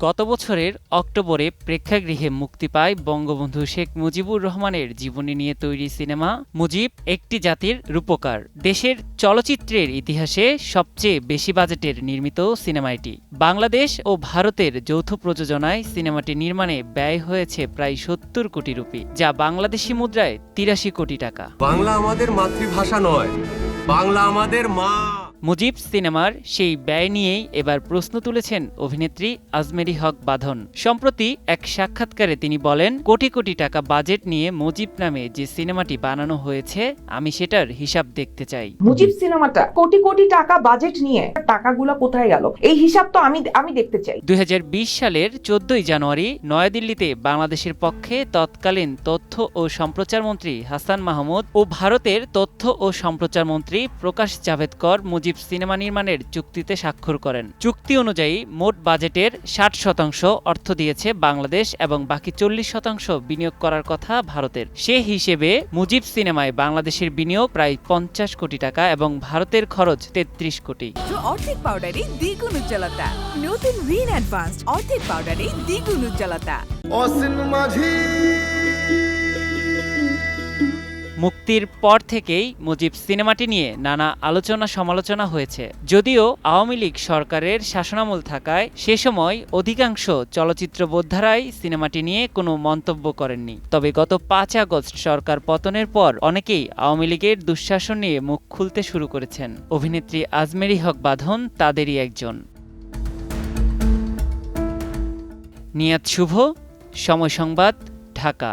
গত বছরের অক্টোবরে প্রেক্ষাগৃহে মুক্তি পায় বঙ্গবন্ধু শেখ মুজিবুর রহমানের জীবনী নিয়ে তৈরি সিনেমা মুজিব, একটি জাতির রূপকার। দেশের চলচ্চিত্রের ইতিহাসে সবচেয়ে বেশি বাজেটের নির্মিত সিনেমা এটি। বাংলাদেশ ও ভারতের যৌথ প্রযোজনায় সিনেমাটি নির্মাণে ব্যয় হয়েছে প্রায় ৭০ কোটি রুপি, যা বাংলাদেশি মুদ্রায় ৮৩ কোটি টাকা। বাংলা আমাদের মাতৃভাষা নয়, বাংলা আমাদের মা। মুজিব সিনেমার সেই ব্যয় নিয়েই এবার প্রশ্ন তুলেছেন অভিনেত্রী আজমেরী হক বাঁধন। সম্প্রতি এক সাক্ষাৎকারে তিনি বলেন, কোটি কোটি টাকা বাজেট নিয়ে মুজিব নামে যে সিনেমাটি বানানো হয়েছে, আমি সেটার হিসাব দেখতে চাই। মুজিব সিনেমাটা কোটি কোটি টাকা বাজেট নিয়ে টাকাগুলো কোথায় গেল, এই হিসাব তো আমি দেখতে চাই। ২০২০ সালের ১৪ জানুয়ারি নয়াদিল্লিতে বাংলাদেশের পক্ষে তৎকালীন তথ্য ও সম্প্রচার মন্ত্রী হাসান মাহমুদ ও ভারতের তথ্য ও সম্প্রচার মন্ত্রী প্রকাশ জাভেদকর মুজিব সিনেমা নির্মাণের চুক্তিতে স্বাক্ষর করেন। চুক্তি অনুযায়ী মোট বাজেটের ৬০% অর্থ দিয়েছে বাংলাদেশ এবং বাকি ৪০% বিনিয়োগ করার কথা ভারতের। সে হিসেবে মুজিব সিনেমায় বাংলাদেশের বিনিয়োগ প্রায় ৫০ কোটি টাকা এবং ভারতের খরচ ৩৩ কোটি। অর্ধেক পাউডারে দ্বিগুণ উজ্জ্বলতা, নতুন রিন অ্যাডভান্সড অর্ধেক পাউডারে দ্বিগুণ উজ্জ্বলতা। মুক্তির পর থেকেই মুজিব সিনেমাটি নিয়ে নানা আলোচনা সমালোচনা হয়েছে। যদিও আওয়ামী লীগ সরকারের শাসনামল থাকায় সে সময় অধিকাংশ চলচ্চিত্র বোদ্ধারাই সিনেমাটি নিয়ে কোনো মন্তব্য করেননি। তবে গত ৫ আগস্ট সরকার পতনের পর অনেকেই আওয়ামী লীগের দুঃশাসন নিয়ে মুখ খুলতে শুরু করেছেন। অভিনেত্রী আজমেরী হক বাঁধন তাদেরই একজন। নিয়াত শুভ, সময় সংবাদ, ঢাকা।